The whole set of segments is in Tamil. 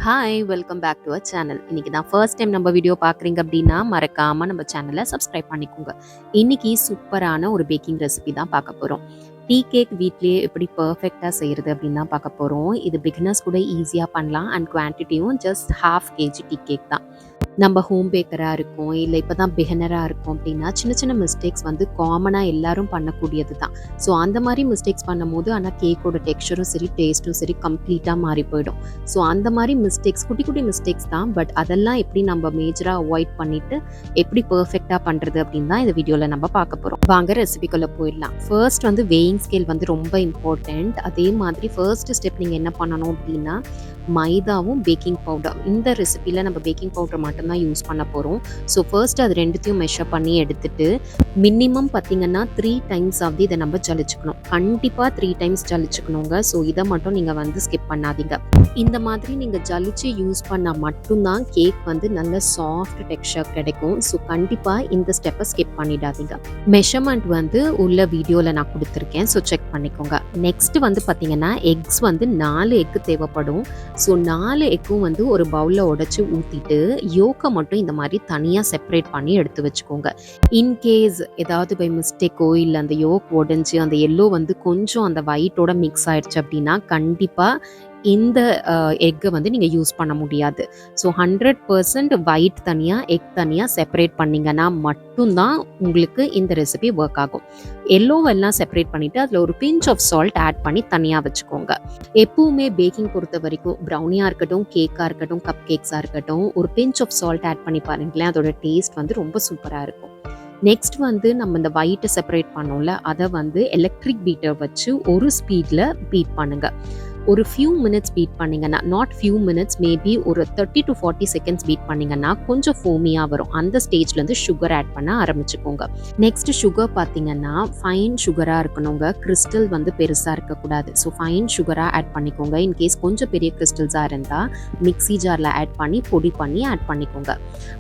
Hi welcome back to our channel. இன்னைக்கு தான் ஃபர்ஸ்ட் டைம் நம்ம வீடியோ பார்க்குறீங்க அப்படின்னா மறக்காமல் நம்ம சேனலை சப்ஸ்கிரைப் பண்ணிக்கோங்க. இன்னைக்கு சூப்பரான ஒரு பேக்கிங் ரெசிபி தான் பார்க்க போகிறோம். டீ கேக் வீட்லேயே எப்படி பர்ஃபெக்டாக செய்கிறது அப்படின்னு தான் பார்க்க போகிறோம். இது பிகினர்ஸ் கூட ஈஸியாக பண்ணலாம் அண்ட் குவான்டிட்டியும் ஜஸ்ட் 1/2 kg டீ கேக் தான். நம்ம ஹோம் பேக்கராக இருக்கோம், இல்லை இப்போ தான் பிகினராக இருக்கோம் அப்படின்னா சின்ன சின்ன மிஸ்டேக்ஸ் வந்து காமனாக எல்லாரும் பண்ணக்கூடியது தான். ஸோ அந்த மாதிரி மிஸ்டேக்ஸ் பண்ணும்போது ஆனால் கேக்கோட டெக்ஸ்சரும் சரி டேஸ்ட்டும் சரி கம்ப்ளீட்டாக மாறி போயிடும். ஸோ அந்த மாதிரி மிஸ்டேக்ஸ் குட்டி குட்டி மிஸ்டேக்ஸ் தான், பட் அதெல்லாம் எப்படி நம்ம மேஜராக அவாய்ட் பண்ணிவிட்டு எப்படி பர்ஃபெக்டாக பண்ணுறது அப்படின்னு தான் இந்த வீடியோவில் நம்ம பார்க்க போகிறோம். வாங்க ரெசிபிக்குள்ளே போயிடலாம். ஃபர்ஸ்ட் வந்து வேயிங் ஸ்கேல் வந்து ரொம்ப இம்பார்ட்டண்ட். அதே மாதிரி ஃபர்ஸ்ட் ஸ்டெப் நீங்கள் என்ன பண்ணணும் அப்படின்னா மைதாவும் பேக்கிங் பவுடர். இந்த ரெசிபியில் நம்ம பேக்கிங் பவுடர் மட்டும்தான் யூஸ் பண்ண போகிறோம். ஸோ ஃபர்ஸ்ட் அது ரெண்டுத்தையும் மெஷர் பண்ணி எடுத்துட்டு மினிமம் பார்த்தீங்கன்னா 3 times ஆகுது இதை நம்ம ஜலிச்சுக்கணும். கண்டிப்பாக 3 times ஜலிச்சுக்கணுங்க. ஸோ இதை மட்டும் நீங்கள் வந்து ஸ்கிப் பண்ணாதீங்க. இந்த மாதிரி நீங்கள் ஜலிச்சு யூஸ் பண்ணால் மட்டும்தான் கேக் வந்து நல்ல சாஃப்ட் டெக்ஸ்சர் கிடைக்கும். ஸோ கண்டிப்பாக இந்த ஸ்டெப்பை ஸ்கிப் பண்ணிடாதீங்க. மெஷர்மெண்ட் வந்து உள்ள வீடியோவில் நான் கொடுத்துருக்கேன், ஸோ செக் பண்ணிக்கோங்க. நெக்ஸ்ட் வந்து பார்த்தீங்கன்னா எக்ஸ் வந்து 4 எக்கு தேவைப்படும். ஸோ 4 எக்கும் வந்து ஒரு பவுலில் உடைச்சி ஊற்றிட்டு யோக்கை மட்டும் இந்த மாதிரி தனியாக செப்பரேட் பண்ணி எடுத்து வச்சுக்கோங்க. இன்கேஸ் ஏதாவது பை மிஸ்டேக்கோ இல்லை அந்த யோக் உடஞ்சி அந்த எல்லோ வந்து கொஞ்சம் அந்த ஒயிட்டோட மிக்ஸ் ஆயிடுச்சு அப்படின்னா கண்டிப்பாக இந்த எக்கை வந்து நீங்கள் யூஸ் பண்ண முடியாது. ஸோ 100% ஒயிட் தனியாக எக் தனியாக செப்பரேட் பண்ணிங்கன்னா மட்டும்தான் உங்களுக்கு இந்த ரெசிபி ஒர்க் ஆகும். எல்லோவெல்லாம் செப்பரேட் பண்ணிவிட்டு அதில் ஒரு பிஞ்ச் ஆஃப் சால்ட் ஆட் பண்ணி தனியாக வச்சுக்கோங்க. எப்பவுமே பேக்கிங் பொறுத்த வரைக்கும் ப்ரௌனியாக இருக்கட்டும், கேக்காக இருக்கட்டும், கப் கேக்ஸாக இருக்கட்டும், ஒரு பிஞ்ச் ஆஃப் சால்ட் ஆட் பண்ணி பாருங்களேன், அதோட டேஸ்ட் வந்து ரொம்ப சூப்பராக இருக்கும். நெக்ஸ்ட் வந்து நம்ம இந்த ஒயிட்டை செப்பரேட் பண்ணோம்ல, அதை வந்து எலக்ட்ரிக் பீட்டர் வச்சு ஒரு ஸ்பீடில் பீட் பண்ணுங்க. ஒரு ஃபியூ மினிட்ஸ் பீட் பண்ணிங்கன்னா, நாட் ஃபியூ மினிட்ஸ், மேபி ஒரு 30 to 40 செகண்ட்ஸ் பீட் பண்ணிங்கன்னா கொஞ்சம் ஃபோமியாக வரும். அந்த ஸ்டேஜ்லேருந்து சுகர் ஆட் பண்ண ஆரம்பிச்சுக்கோங்க. நெக்ஸ்ட் சுகர் பார்த்தீங்கன்னா ஃபைன் சுகராக இருக்கணுங்க. கிறிஸ்டல் வந்து பெருசாக இருக்கக்கூடாது. ஸோ ஃபைன் சுகராக ஆட் பண்ணிக்கோங்க. இன்கேஸ் கொஞ்சம் பெரிய கிறிஸ்டல்ஸாக இருந்தால் மிக்ஸி ஜாரில் ஆட் பண்ணி பொடி பண்ணி ஆட் பண்ணிக்கோங்க.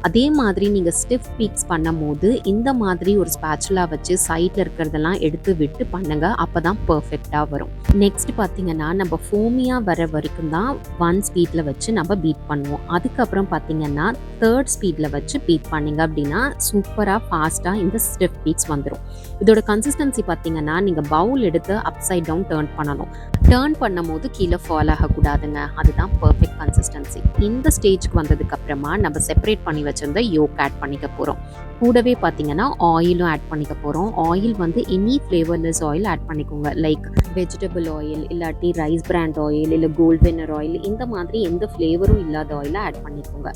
அதே மாதிரி நீங்கள் ஸ்டிஃப் பீக்ஸ் பண்ணும் போது இந்த மாதிரி ஒரு ஸ்பேச்சுலா வச்சு சைடில் இருக்கிறதெல்லாம் எடுத்து விட்டு பண்ணுங்க. அப்போ தான் பர்ஃபெக்டாக வரும். நெக்ஸ்ட் பார்த்தீங்கன்னா நம்ம ஃபோமியாக வர வரைக்கும் தான் 1 ஸ்பீடில் வச்சு நம்ம பீட் பண்ணுவோம். அதுக்கப்புறம் பார்த்தீங்கன்னா 3rd ஸ்பீடில் வச்சு பீட் பண்ணிங்க அப்படின்னா சூப்பராக ஃபாஸ்ட்டாக இந்த ஸ்டிஃப் பீக்ஸ் வந்துடும். இதோட கன்சிஸ்டன்சி பார்த்தீங்கன்னா நீங்கள் பவுல் எடுத்து அப்சைட் டவுன் டர்ன் பண்ணணும். டர்ன் பண்ணும் போது கீழே ஃபால் ஆகக்கூடாதுங்க. அதுதான் பர்ஃபெக்ட் கன்சிஸ்டன்சி. இந்த ஸ்டேஜ்க்கு வந்ததுக்கு அப்புறமா நம்ம செப்பரேட் பண்ணி வச்சிருந்த யோக் ஆட் பண்ணிக்க போகிறோம். கூடவே பார்த்தீங்கன்னா ஆயிலும் ஆட் பண்ணிக்க போகிறோம். ஆயில் வந்து எனி ஃப்ளேவர்லெஸ் ஆயில் ஆட் பண்ணிக்கோங்க. லைக் வெஜிடபிள் ஆயில், இல்லாட்டி ரைஸ் பிராண்ட் ஆயில், இல்லை கோல்ட் வின்னர் ஆயில், இந்த மாதிரி எந்த ஃப்ளேவரும் இல்லாத ஆயிலை ஆட் பண்ணிக்கோங்க.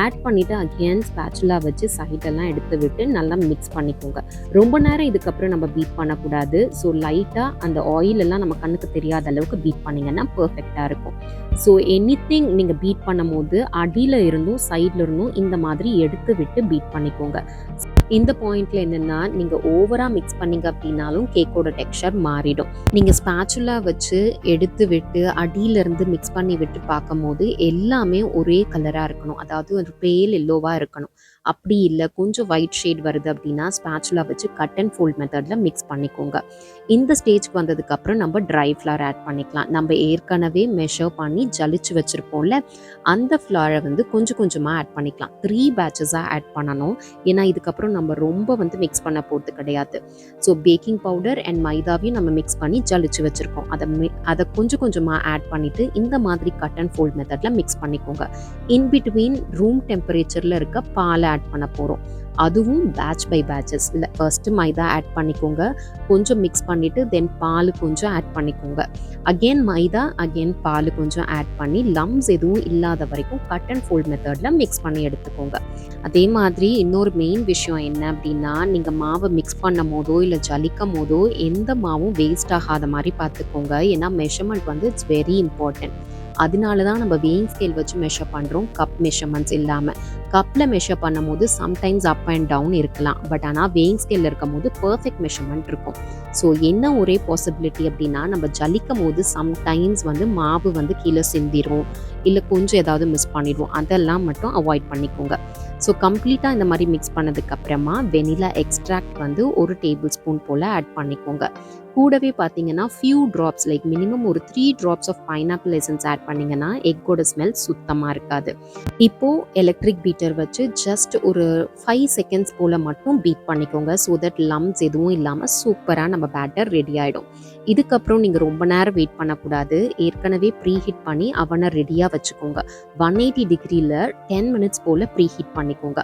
ஆட் பண்ணிவிட்டு அகேன் ஸ்பேச்சுலா வச்சு சைடெல்லாம் எடுத்து விட்டு நல்லா மிக்ஸ் பண்ணிக்கோங்க. ரொம்ப நேரம் இதுக்கப்புறம் நம்ம பீட் பண்ணக்கூடாது. ஸோ லைட்டாக அந்த ஆயில் எல்லாம் நம்ம கண்ணுக்கு தெரியாத அளவுக்கு பீட் பண்ணிங்கன்னா பர்ஃபெக்டாக இருக்கும். ஸோ எனிதிங் நீங்கள் பீட் பண்ணும் போது அடியில் இருந்தும் சைடில் இருந்தும் இந்த மாதிரி எடுத்து விட்டு பீட் பண்ணிக்கோங்க. இந்த பாயிண்ட்ல என்னன்னா நீங்கள் ஓவராக மிக்ஸ் பண்ணிங்க அப்படின்னாலும் கேக்கோட டெக்ஸ்சர் மாறிடும். நீங்கள் ஸ்பேச்சுலா வச்சு எடுத்து விட்டு அடியிலேருந்து மிக்ஸ் பண்ணி விட்டு பார்க்கும் போது எல்லாமே ஒரே கலராக இருக்கணும். அதாவது ஒரு பேல் எல்லோவாக இருக்கணும். அப்படி இல்லை கொஞ்சம் ஒயிட் ஷேட் வருது அப்படின்னா ஸ்பேச்சுலா வச்சு கட் அண்ட் ஃபோல்ட் மெத்தடில் மிக்ஸ் பண்ணிக்கோங்க. இந்த ஸ்டேஜ்க்கு வந்ததுக்கப்புறம் நம்ம ட்ரை ஃப்ளார் ஆட் பண்ணிக்கலாம். நம்ம ஏற்கனவே மெஷர் பண்ணி ஜலிச்சு வச்சுருப்போம்ல, அந்த ஃப்ளாரை வந்து கொஞ்சம் கொஞ்சமாக ஆட் பண்ணிக்கலாம். 3 பேட்சஸாக ஆட் பண்ணணும். ஏன்னா இதுக்கப்புறம் நம்ம ரொம்ப வந்து மிக்ஸ் பண்ண போகிறது கிடையாது. ஸோ பேக்கிங் பவுடர் அண்ட் மைதாவையும் நம்ம மிக்ஸ் பண்ணி ஜலிச்சு வச்சுருக்கோம். அதை கொஞ்சம் கொஞ்சமாக ஆட் பண்ணிவிட்டு இந்த மாதிரி கட் அண்ட் ஃபோல்ட் மெத்தடில் மிக்ஸ் பண்ணிக்கோங்க. இன் பிட்வீன் ரூம் டெம்பரேச்சரில் இருக்க பாலை ஆட் பண்ண போகிறோம். அதுவும் பேட்ச் பை பேட்சஸ். இல்லை ஃபர்ஸ்ட்டு மைதா ஆட் பண்ணிக்கோங்க, கொஞ்சம் மிக்ஸ் பண்ணிவிட்டு தென் பால் கொஞ்சம் ஆட் பண்ணிக்கோங்க. அகெயின் மைதா, அகெயின் பால் கொஞ்சம் ஆட் பண்ணி லம்ஸ் எதுவும் இல்லாத வரைக்கும் கட் அண்ட் ஃபோல்ட் மெத்தடில் மிக்ஸ் பண்ணி எடுத்துக்கோங்க. அதே மாதிரி இன்னொரு மெயின் விஷயம் என்ன அப்படின்னா, நீங்கள் மாவை மிக்ஸ் பண்ணும் போதோ இல்லை ஜலிக்கும் போதோ எந்த மாவும் வேஸ்ட் ஆகாத மாதிரி பார்த்துக்கோங்க. ஏன்னா மெஷர்மெண்ட் வந்து இட்ஸ் வெரி இம்பார்ட்டன்ட். அதனால தான் நம்ம வெயிங் ஸ்கேல் வச்சு மெஷர் பண்ணுறோம், கப் மெஷர்மெண்ட்ஸ் இல்லாமல். கப்பில் மெஷர் பண்ணும்போது சம்டைம்ஸ் அப் அண்ட் டவுன் இருக்கலாம். பட் ஆனால் வெயிங் ஸ்கேலில் இருக்கும் போது பர்ஃபெக்ட் மெஷர்மெண்ட் இருக்கும். ஸோ என்ன ஒரே பாசிபிலிட்டி அப்படின்னா, நம்ம ஜலிக்கும் போது சம்டைம்ஸ் வந்து மாவு வந்து கீழே சிந்திரும், இல்லை கொஞ்சம் ஏதாவது மிஸ் பண்ணிடுவோம். அதெல்லாம் மட்டும் அவாய்ட் பண்ணிக்கோங்க. ஸோ கம்ப்ளீட்டாக இந்த மாதிரி மிக்ஸ் பண்ணதுக்கப்புறமா வெனிலா எக்ஸ்ட்ராக்ட் வந்து 1 டேபிள் ஸ்பூன் போல் ஆட் பண்ணிக்கோங்க. கூடவே பார்த்தீங்கன்னா ஃபியூ ட்ராப்ஸ் லைக் மினிமம் ஒரு 3 drops of pineapple essence add பண்ணிங்கன்னா எக்கோட ஸ்மெல் சுத்தமாக இருக்காது. இப்போது எலக்ட்ரிக் பீட்டர் வச்சு ஜஸ்ட் ஒரு 5 செகண்ட்ஸ் போல் மட்டும் பீட் பண்ணிக்கோங்க. ஸோ தட் லம்ஸ் எதுவும் இல்லாமல் சூப்பராக நம்ம பேட்டர் ரெடி ஆகிடும். இதுக்கப்புறம் நீங்கள் ரொம்ப நேரம் வெயிட் பண்ணக்கூடாது. ஏற்கனவே ப்ரீ ஹீட் பண்ணி அவனை ரெடியாக வச்சுக்கோங்க. 180 டிகிரியில் 10 மினிட்ஸ் போல் ப்ரீ ஹீட் பண்ணிக்கோங்க.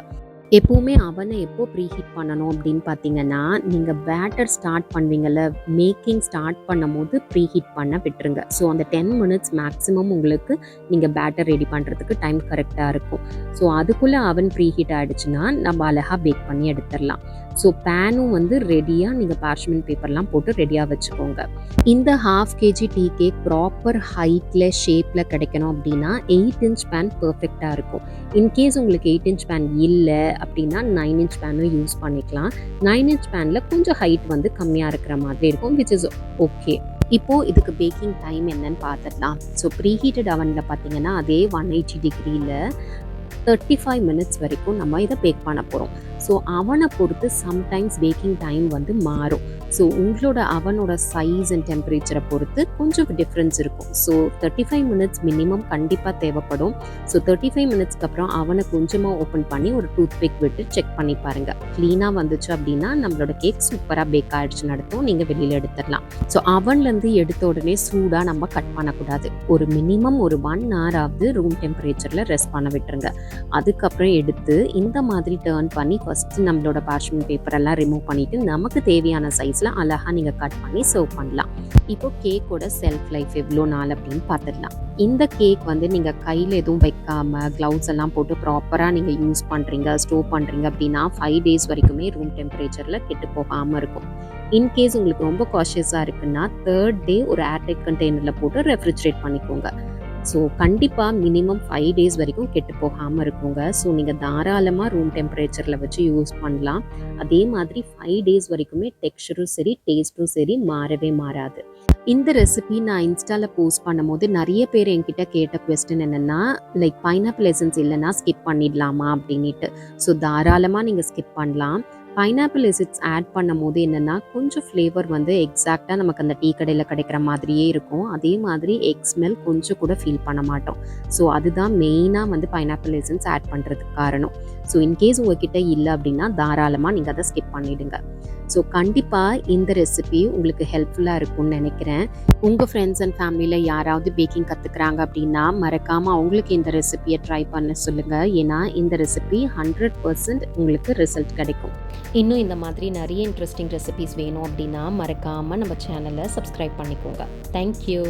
எப்போவுமே அவனை எப்போ ப்ரீ ஹீட் பண்ணணும் அப்படின்னு பார்த்தீங்கன்னா, நீங்கள் பேட்டர் ஸ்டார்ட் பண்ணுவீங்கள்ல, மேக்கிங் ஸ்டார்ட் பண்ணும்போது ப்ரீ ஹீட் பண்ண விட்டுருங்க. ஸோ அந்த 10 மினிட்ஸ் மேக்ஸிமம் உங்களுக்கு நீங்கள் பேட்டர் ரெடி பண்ணுறதுக்கு டைம் கரெக்டாக இருக்கும். ஸோ அதுக்குள்ளே அவன் ப்ரீ ஹீட் ஆகிடுச்சுன்னா நம்ம அழகாக பேக் பண்ணி எடுத்துடலாம். ஸோ பேனும் வந்து ரெடியாக நீங்கள் பார்ச்மெண்ட் பேப்பர்லாம் போட்டு ரெடியாக வச்சுக்கோங்க. இந்த 1/2 kg டீ கேக் ப்ராப்பர் ஹைட்டில் ஷேப்பில் கிடைக்கணும் அப்படின்னா 8 இன்ச் பேன் பர்ஃபெக்டாக இருக்கும். இன்கேஸ் உங்களுக்கு 8 இன்ச் பேன் இல்லை அப்படின்னா 9 இன்ச் பேனும் யூஸ் பண்ணிக்கலாம். 9 இன்ச் பேனில் கொஞ்சம் ஹைட் வந்து கம்மியாக இருக்கிற மாதிரி இருக்கும், விச் இஸ் ஓகே. இப்போது இதுக்கு பேக்கிங் டைம் என்னன்னு பார்த்துடலாம். ஸோ ப்ரீ ஹீட்டட் அவனில் பார்த்தீங்கன்னா அதே 180 டிகிரியில் 35 மினிட்ஸ் வரைக்கும் நம்ம இதை பேக் பண்ண போகிறோம். ஸோ அவனை பொறுத்து சம்டைம்ஸ் பேக்கிங் டைம் வந்து மாறும். ஸோ உங்களோட அவனோட சைஸ் அண்ட் டெம்பரேச்சரை பொறுத்து கொஞ்சம் டிஃப்ரென்ஸ் இருக்கும். ஸோ 35 மினிட்ஸ் மினிமம் கண்டிப்பாக தேவைப்படும். ஸோ 35 மினிட்ஸ்க்கு அப்புறம் அவனை கொஞ்சமாக ஓப்பன் பண்ணி ஒரு டூத் பிக் விட்டு செக் பண்ணி பாருங்கள். க்ளீனாக வந்துச்சு அப்படின்னா நம்மளோட கேக் சூப்பராக பேக் ஆகிடுச்சுன்னு அர்த்தம். நீங்கள் வெளியில் எடுத்துடலாம். ஸோ அவன்லேருந்து எடுத்த உடனே சூடாக நம்ம கட் பண்ணக்கூடாது. ஒரு மினிமம் ஒரு 1 hour ஆவது ரூம் டெம்பரேச்சரில் ரெஸ்ட் பண்ண விட்டுருங்க. அதுக்கப்புறம் எடுத்து இந்த மாதிரி டர்ன் பண்ணி ஃபஸ்ட்டு நம்மளோட பார்ச்மெண்ட் பேப்பரெல்லாம் ரிமூவ் பண்ணிவிட்டு நமக்கு தேவையான சைஸில் அழகாக நீங்கள் கட் பண்ணி சர்வ் பண்ணலாம். இப்போ கேக்கோட செல்ஃப் லைஃப் எவ்வளோ நாள் அப்படின்னு பார்த்துடலாம். இந்த கேக் வந்து நீங்கள் கையில் எதுவும் வைக்காமல் க்ளவுஸ் எல்லாம் போட்டு ப்ராப்பராக நீங்கள் யூஸ் பண்ணுறீங்க, ஸ்டோர் பண்ணுறீங்க அப்படின்னா 5 days வரைக்குமே ரூம் டெம்பரேச்சரில் கெட்டு போகாமல் இருக்கும். இன்கேஸ் உங்களுக்கு ரொம்ப காஷியஸாக இருக்குன்னா 3rd day ஒரு ஏர்டைட் கண்டெய்னரில் போட்டு ரெஃப்ரிஜரேட் பண்ணிக்கோங்க. ஸோ கண்டிப்பாக மினிமம் 5 days வரைக்கும் கெட்டு போகாமல் இருக்குங்க. ஸோ நீங்கள் தாராளமாக ரூம் டெம்பரேச்சரில் வச்சு யூஸ் பண்ணலாம். அதே மாதிரி 5 days வரைக்குமே டெக்ஸ்சரும் சரி டேஸ்ட்டும் சரி மாறவே மாறாது. இந்த ரெசிபி நான் இன்ஸ்டாவில் போஸ்ட் பண்ணும்போது நிறைய பேர் என்கிட்ட கேட்ட கொஸ்டின் என்னென்னா, லைக் பைனாப்பிள் எசன்ஸ் இல்லைன்னா ஸ்கிப் பண்ணிடலாமா அப்படின்ட்டு. ஸோ தாராளமாக நீங்கள் ஸ்கிப் பண்ணலாம். பைனாப்பிள் எசன்ஸ் ஆட் பண்ணும் போது என்னென்னா கொஞ்சம் ஃப்ளேவர் வந்து எக்ஸாக்டாக நமக்கு அந்த டீ கடையில் கிடைக்கிற மாதிரியே இருக்கும். அதே மாதிரி எக் ஸ்மெல் கொஞ்சம் கூட ஃபீல் பண்ண மாட்டோம். ஸோ அதுதான் மெயினாக வந்து பைனாப்பிள் எசன்ஸ் ஆட் பண்ணுறதுக்கு காரணம். ஸோ இன்கேஸ் உங்ககிட்ட இல்லை அப்படின்னா தாராளமாக நீங்கள் அதை ஸ்கிப் பண்ணிவிடுங்க. ஸோ கண்டிப்பாக இந்த ரெசிபி உங்களுக்கு ஹெல்ப்ஃபுல்லாக இருக்கும்னு நினைக்கிறேன். உங்கள் ஃப்ரெண்ட்ஸ் அண்ட் ஃபேமிலியில் யாராவது பேக்கிங் கற்றுக்குறாங்க அப்படின்னா மறக்காமல் அவங்களுக்கு இந்த ரெசிபியை ட்ரை பண்ண சொல்லுங்கள். ஏன்னா இந்த ரெசிபி 100% உங்களுக்கு ரிசல்ட் கிடைக்கும். இன்னும் இந்த மாதிரி நிறைய இன்ட்ரெஸ்டிங் ரெசிபிஸ் வேணும் அப்படின்னா மறக்காமல் நம்ம சேனலை சப்ஸ்கிரைப் பண்ணிக்கோங்க. தேங்க்யூ.